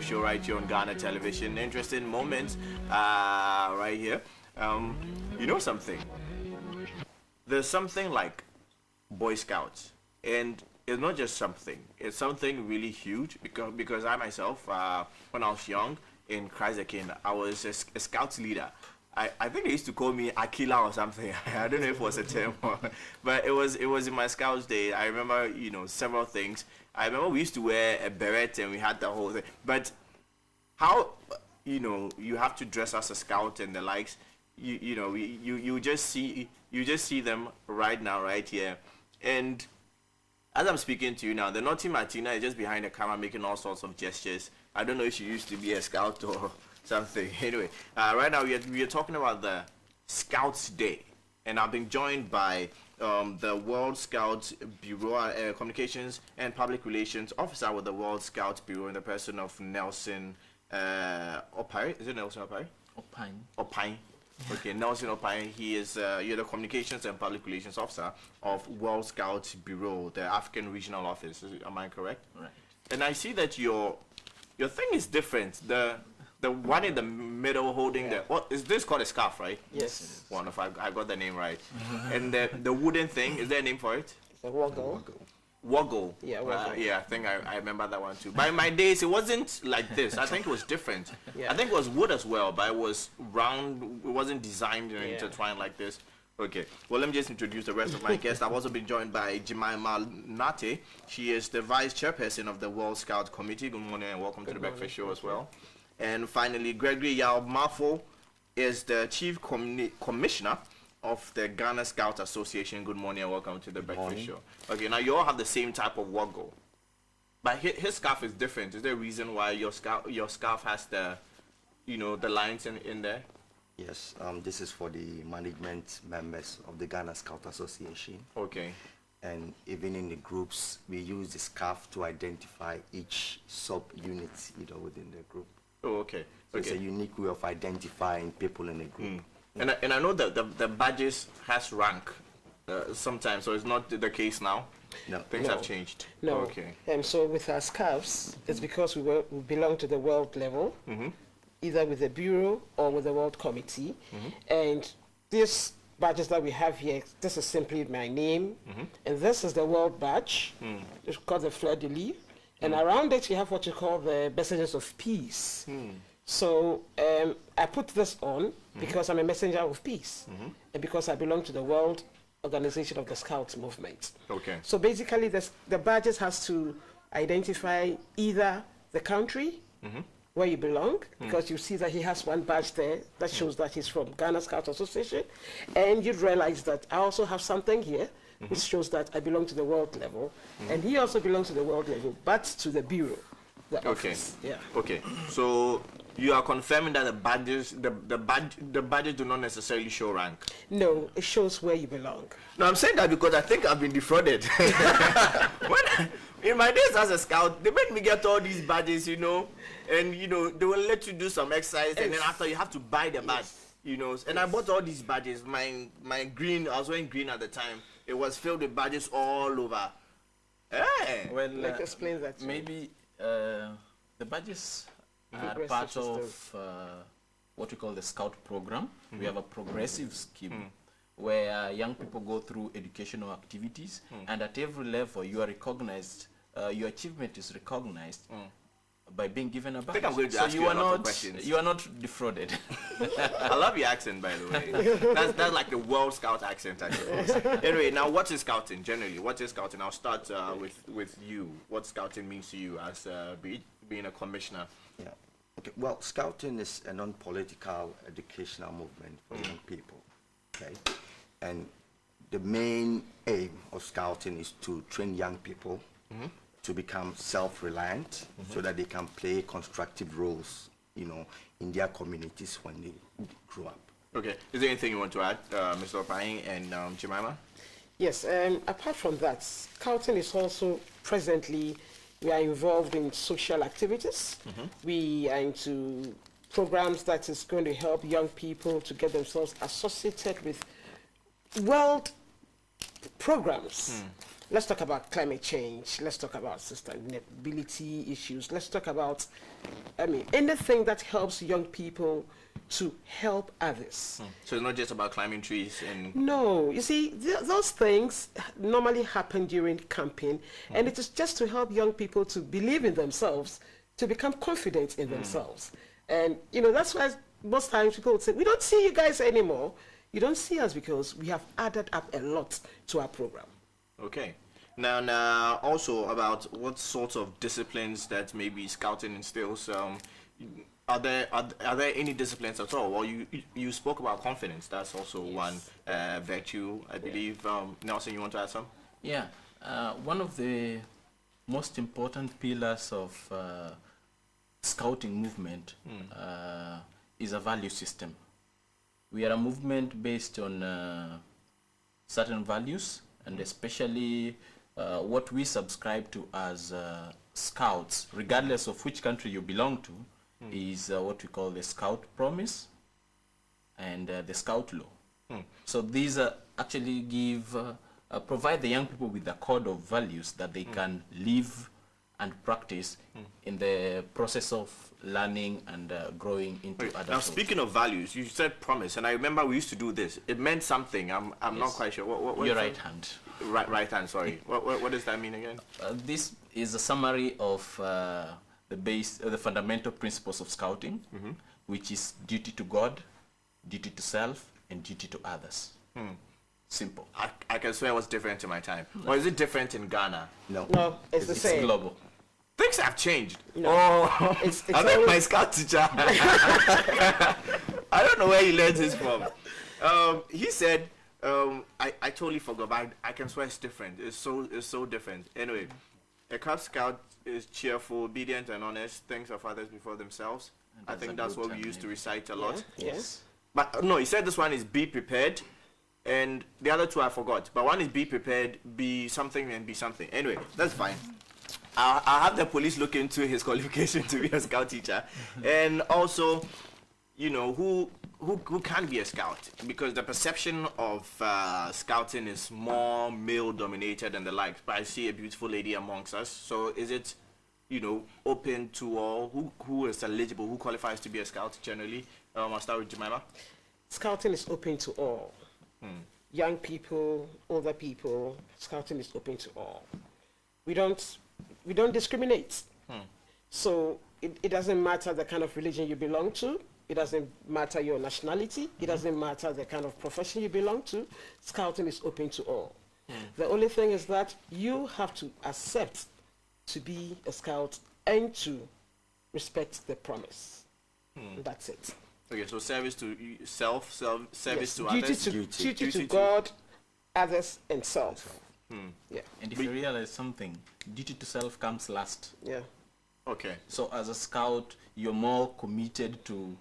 Breakfast Show right here on Ghana Television. Interesting moments right here. You know something? There's something like Boy Scouts, and it's not just something. It's something really huge because I myself, when I was young in Christ the King, I was a Scouts leader. I think they used to call me Aquila or something. I don't know if it was a term, but it was in my Scouts day. I remember, you know, several things. I remember we used to wear a beret and we had the whole thing. But how, you know, you have to dress as a Scout and the likes. You just see them right now, right here. And as I'm speaking to you now, the naughty Martina is just behind the camera making all sorts of gestures. I don't know if she used to be a Scout or something. Anyway, right now we are talking about the Scouts Day, and I've been joined by the World Scouts Bureau Communications and Public Relations Officer with the World Scouts Bureau in the person of Nelson Opire. Is it Nelson Opire? Opine. Okay, Nelson Opine. He is you're the Communications and Public Relations Officer of World Scouts Bureau, the African Regional Office. Am I correct? Right. And I see that your thing is different. The one in the middle holding the, what is this called, a scarf, right? Yes. Wonderful, I got the name right. And the wooden thing, is there a name for it? The woggle. Woggle. Yeah, woggle. Yeah, I think I remember that one too. By my days, it wasn't like this. I think it was different. Yeah. I think it was wood as well, but it was round. It wasn't designed and intertwined like this. Okay, well, let me just introduce the rest of my guests. I've also been joined by Jemima Nate. She is the Vice Chairperson of the World Scout Committee. Good morning and welcome to the Breakfast Show as well. And finally, Gregory Yao Mafo is the Chief Commissioner of the Ghana Scout Association. Good morning and welcome to the Breakfast Show. Okay, now you all have the same type of woggle, but his scarf is different. Is there a reason why your scarf has the, you know, the lines in there? Yes, this is for the management members of the Ghana Scout Association. Okay. And even in the groups, we use the scarf to identify each sub-unit, you know, within the group. Oh, okay. So it's a unique way of identifying people in the group. And I know that the badges has rank sometimes, so it's not the case now. No. Things have changed. No. Okay. So with our scarves, it's because we belong to the world level, either with the Bureau or with the World Committee. And these badges that we have here, this is simply my name, and this is the World Badge. It's called the Fleur de Lis. And around it, you have what you call the Messengers of Peace. So I put this on because I'm a messenger of peace, and because I belong to the World Organization of the Scouts Movement. Okay. So basically, the badges has to identify either the country where you belong, because you see that he has one badge there that shows that he's from Ghana Scout Association, and you realize that I also have something here which shows that I belong to the world level, and he also belongs to the world level, but to the Bureau, the office. Yeah. Okay. So you are confirming that the badges do not necessarily show rank. No, it shows where you belong. No, I'm saying that because I think I've been defrauded. In my days as a scout, they made me get all these badges, you know, and you know they will let you do some exercise, and then after you have to buy the badge, you know. And I bought all these badges. My green, I was wearing green at the time. It was filled with badges all over. Hey. Well, Like explain that. maybe the badges are part of what we call the Scout program. We have a progressive scheme where young people go through educational activities, and at every level you are recognized. Your achievement is recognized by being given a badge. I think I'm going to so ask you a lot of questions. You are not defrauded. I love your accent, by the way. That's like the World Scout accent, I suppose. Anyway, now what is scouting generally? What is scouting? I'll start with you. What scouting means to you as being a commissioner? Yeah. Okay. Well, scouting is a non-political educational movement for young people. Okay. And the main aim of scouting is to train young people to become self-reliant, so that they can play constructive roles, you know, in their communities when they grow up. Okay. Is there anything you want to add, Mr. Opine and Jemima? Yes. Apart from that, scouting is also presently, we are involved in social activities. We are into programs that is going to help young people to get themselves associated with world programs. let's talk about climate change. Let's talk about sustainability issues. Let's talk about, anything that helps young people to help others. So it's not just about climbing trees and... No, you see, those things normally happen during camping, and it is just to help young people to believe in themselves, to become confident in themselves. And, that's why most times people would say, we don't see you guys anymore. You don't see us because we have added up a lot to our program. Okay. Now also about what sorts of disciplines that maybe scouting instills. Are there any disciplines at all? Well, you spoke about confidence. That's also one virtue, I believe. Nelson, you want to add some? Yeah. One of the most important pillars of scouting movement is a value system. We are a movement based on certain values, and especially what we subscribe to as scouts, regardless of which country you belong to, is what we call the Scout Promise and the Scout Law. So these actually provide the young people with a code of values that they can live and practice in the process of learning and growing into adulthood. Now, speaking of values, you said promise, and I remember we used to do this. It meant something. I'm not quite sure. What Your right hand. Right hand, sorry. What does that mean again? This is a summary of the fundamental principles of scouting, which is duty to God, duty to self, and duty to others. Simple. I can swear it was different in my time. Or is it different in Ghana? No, it's the same. It's global. Things have changed. No. Oh, It's I think my scout teacher. I don't know where he learned this from. He said, I totally forgot, but I can swear it's different. It's so different. Anyway, a Cub Scout is cheerful, obedient, and honest. Thinks of others before themselves. I think that's what we used to recite a lot. Yes. But no, he said this one is be prepared, and the other two I forgot. But one is be prepared, be something, and be something. Anyway, that's fine. I'll have the police look into his qualification to be a scout teacher, and also, who can be a scout, because the perception of scouting is more male-dominated and the like. But I see a beautiful lady amongst us. So is it, open to all? Who is eligible? Who qualifies to be a scout generally? I'll start with Jemima. Scouting is open to all. Young people, older people, scouting is open to all. We don't discriminate. So it doesn't matter the kind of religion you belong to. It doesn't matter your nationality. It doesn't matter the kind of profession you belong to. Scouting is open to all. The only thing is that you have to accept to be a scout and to respect the promise. That's it. Okay, so service to self, service to duty others. Duty to God, others, and self. Yeah. And if you realize something, duty to self comes last. Yeah. Okay. So as a scout, you're more committed to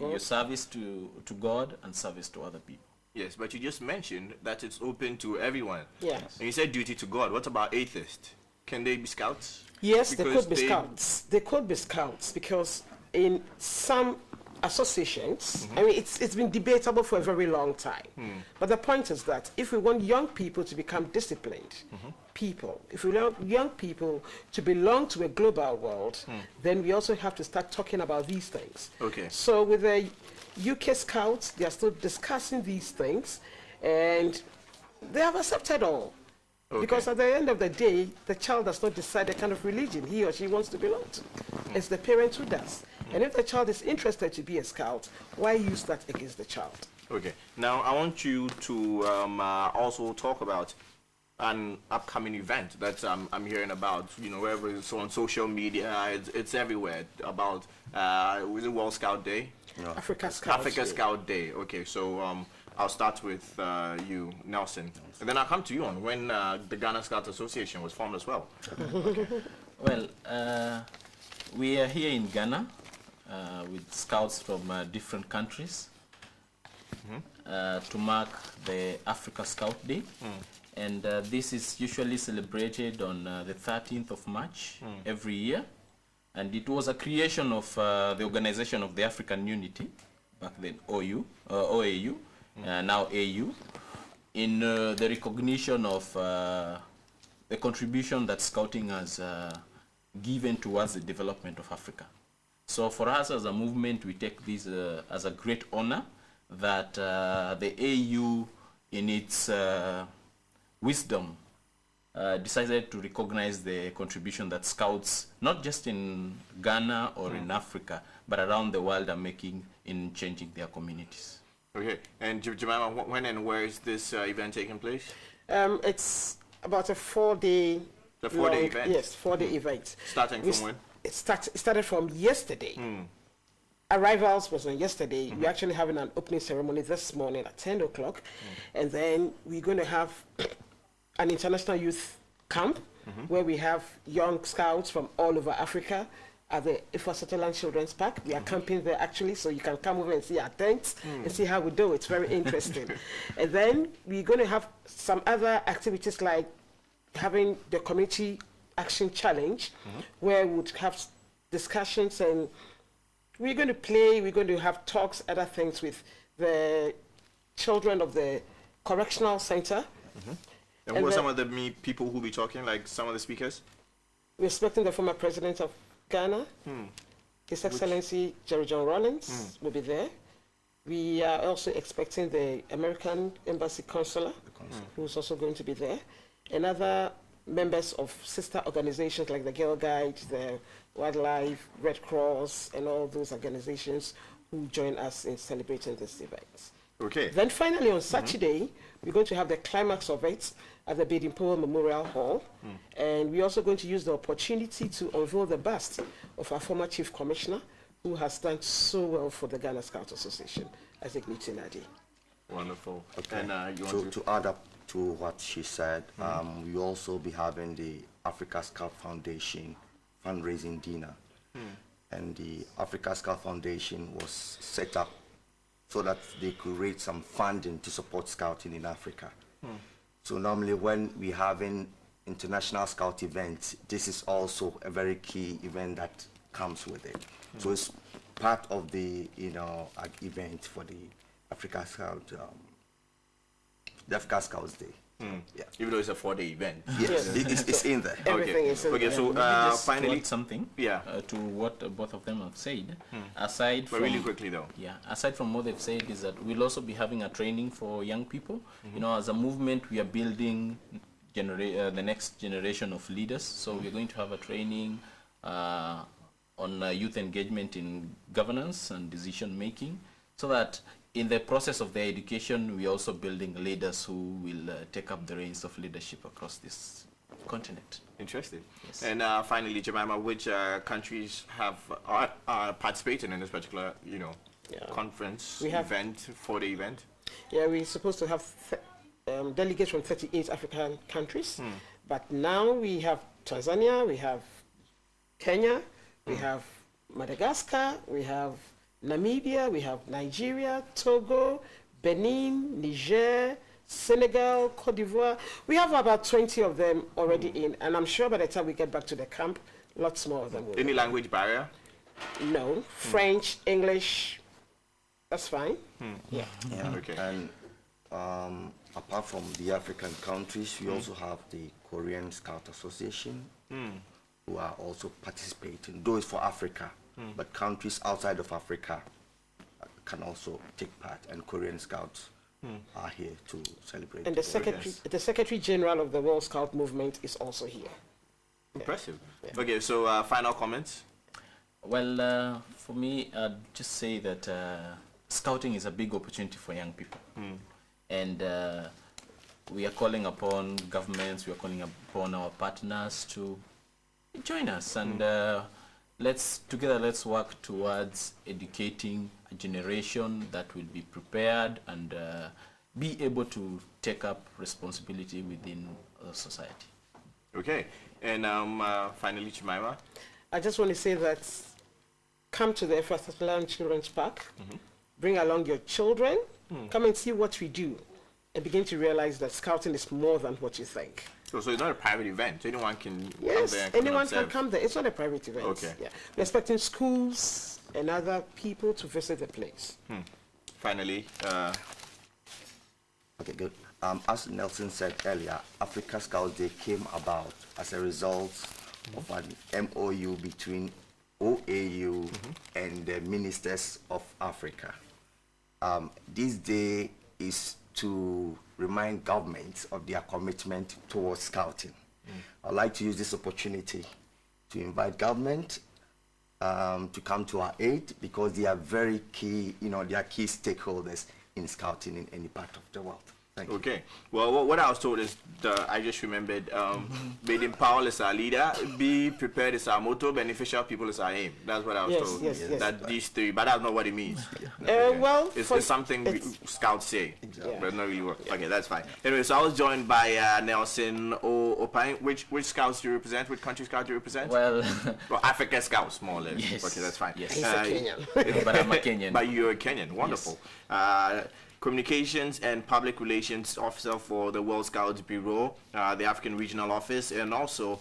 your service to God and service to other people. Yes, but you just mentioned that it's open to everyone. Yes. And you said duty to God. What about atheists? Can they be scouts? Yes, they Because could be scouts. They could be scouts because in some associations, it's been debatable for a very long time. But the point is that if we want young people to become disciplined people, if we want young people to belong to a global world, then we also have to start talking about these things. Okay. So with the UK Scouts, they are still discussing these things, and they have accepted all. Okay. Because at the end of the day, the child does not decide the kind of religion he or she wants to belong to. It's the parent who does. And if the child is interested to be a scout, why use that against the child? Okay. Now, I want you to also talk about an upcoming event that I'm hearing about, wherever it's on social media, it's everywhere, about, was it World Scout Day? No. Africa Scout. Africa Scout Day. Okay, so I'll start with you, Nelson. And then I'll come to you on when the Ghana Scout Association was formed as well. Well, we are here in Ghana with scouts from different countries to mark the Africa Scout Day. And this is usually celebrated on the 13th of March every year. And it was a creation of the Organization of the African Unity, back then OAU, now AU, in the recognition of the contribution that Scouting has given towards the development of Africa. So for us as a movement, we take this as a great honor that the AU, in its wisdom, decided to recognize the contribution that Scouts, not just in Ghana or in Africa, but around the world, are making in changing their communities. Okay, and Jemima, when and where is this event taking place? It's about a 4-day. The 4-day event? Yes, 4-day event. Starting from when? It started from yesterday. Arrivals was on yesterday. We're actually having an opening ceremony this morning at 10 o'clock. And then we're going to have an international youth camp where we have young scouts from all over Africa at the Ifa Sutherland Children's Park. We are camping there actually, so you can come over and see our tents and see how we do. It's very interesting. And then we're going to have some other activities like having the community action challenge where we would have discussions, and we're going to play, we're going to have talks, other things with the children of the correctional center. And who are some of the people who will be talking, like some of the speakers? We're expecting the former president of Ghana, His Excellency Jerry John Rawlings will be there. We are also expecting the American Embassy Consular, who's also going to be there, and other members of sister organizations like the Girl Guide, the Wildlife, Red Cross, and all those organizations who join us in celebrating this event. Okay. Then finally on Saturday, we're going to have the climax of it at the Baden Powell Memorial Hall. And we're also going to use the opportunity to unveil the bust of our former Chief Commissioner, who has done so well for the Ghana Scout Association, Isaac Nadi. Wonderful. Okay. And you so want to add up to what she said, we also be having the Africa Scout Foundation fundraising dinner. And the Africa Scout Foundation was set up so that they could raise some funding to support scouting in Africa. So normally when we having international scout events, this is also a very key event that comes with it. So it's part of the event for the Africa Scout, the Africa Scouts Day. Yeah. Even though it's a 4-day event. Yes, it's in there. Everything is in Okay, there. so Just to finally, add something to what both of them have said. Aside but from really quickly though. aside from what they've said, is that we'll also be having a training for young people. You know, as a movement, we are building the next generation of leaders. So we're going to have a training on youth engagement in governance and decision making, so that in the process of their education, we're also building leaders who will take up the reins of leadership across this continent. Interesting. Yes. And finally, Jemima, which countries are participating in this particular, conference We have- event, 4-day event? Yeah, we're supposed to have delegates from 38 African countries, but now we have Tanzania, we have Kenya, we have Madagascar, we have Namibia, we have Nigeria, Togo, Benin, Niger, Senegal, Cote d'Ivoire. We have about 20 of them already in, and I'm sure by the time we get back to the camp, lots more of them will. Any language barrier? No, French, English, that's fine. Yeah. Okay. And apart from the African countries, we also have the Korean Scout Association, who are also participating, though it's for Africa, but countries outside of Africa can also take part, and Korean Scouts are here to celebrate. And the Secretary General of the World Scout Movement is also here. Impressive. Okay, so final comments? Well, for me, I'd just say that scouting is a big opportunity for young people. And we are calling upon governments, we are calling upon our partners to join us, and let's work towards educating a generation that will be prepared and be able to take up responsibility within society. Okay, and finally, Jemima? I just want to say that come to the Ifa Sutherland Children's Park, bring along your children, come and see what we do, and begin to realize that scouting is more than what you think. So it's not a private event. Anyone can come Yes, there and anyone can observe. come there. It's not a private event. Okay. Yeah. We're expecting schools and other people to visit the place. Finally, Okay, good. As Nelson said earlier, Africa Scouts Day came about as a result of an MOU between OAU and the ministers of Africa. This day is to remind governments of their commitment towards scouting. I'd like to use this opportunity to invite government to come to our aid, because they are very key, they are key stakeholders in scouting in any part of the world. Thank you. Okay. Well, what I was told is, I just remembered, Made in Power is our leader, be prepared is our motto, beneficial people is our aim. That's what I was told. Yes. That these three, but that's not what it means. Well, it's something scouts say, Exactly. but not really work. Okay, that's fine. Anyway, so I was joined by Nelson Opine. Which scouts do you represent? Which country scout do you represent? Well, Africa Scouts, more or less. Yes. Okay, that's fine. Yes. He's a Kenyan. but I'm a Kenyan. But you're a Kenyan. Wonderful. Yes. Communications and Public Relations Officer for the World Scouts Bureau, the African Regional Office, and also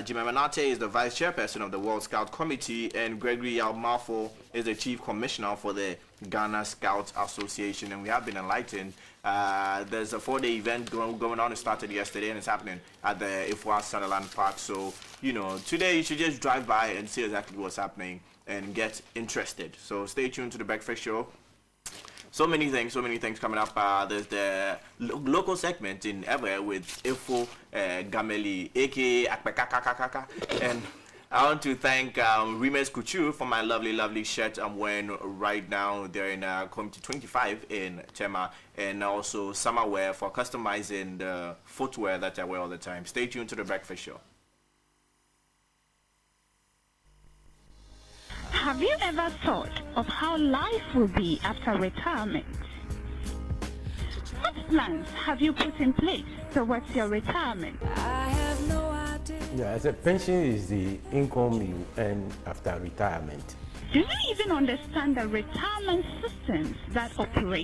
Jimmy Manate is the Vice Chairperson of the World Scout Committee, and Gregory Almafo is the Chief Commissioner for the Ghana Scouts Association. And we have been enlightened. There's a 4-day event going on. It started yesterday and it's happening at the Ifwa Sutherland Park. So, today you should just drive by and see exactly what's happening and get interested. So stay tuned to the Breakfast Show. So many things coming up. There's the local segment in Ever with Ifo Gameli, aka Akpekakakakaka. And I want to thank Rimes Couture for my lovely shirt I'm wearing right now. They're in Committee 25 in Tema, and also Summerwear for customizing the footwear that I wear all the time. Stay tuned to the Breakfast Show. Have you ever thought of how life will be after retirement? What plans have you put in place towards your retirement? I have no idea. Yeah, as a pension is the income you earn after retirement. Do you even understand the retirement systems that operate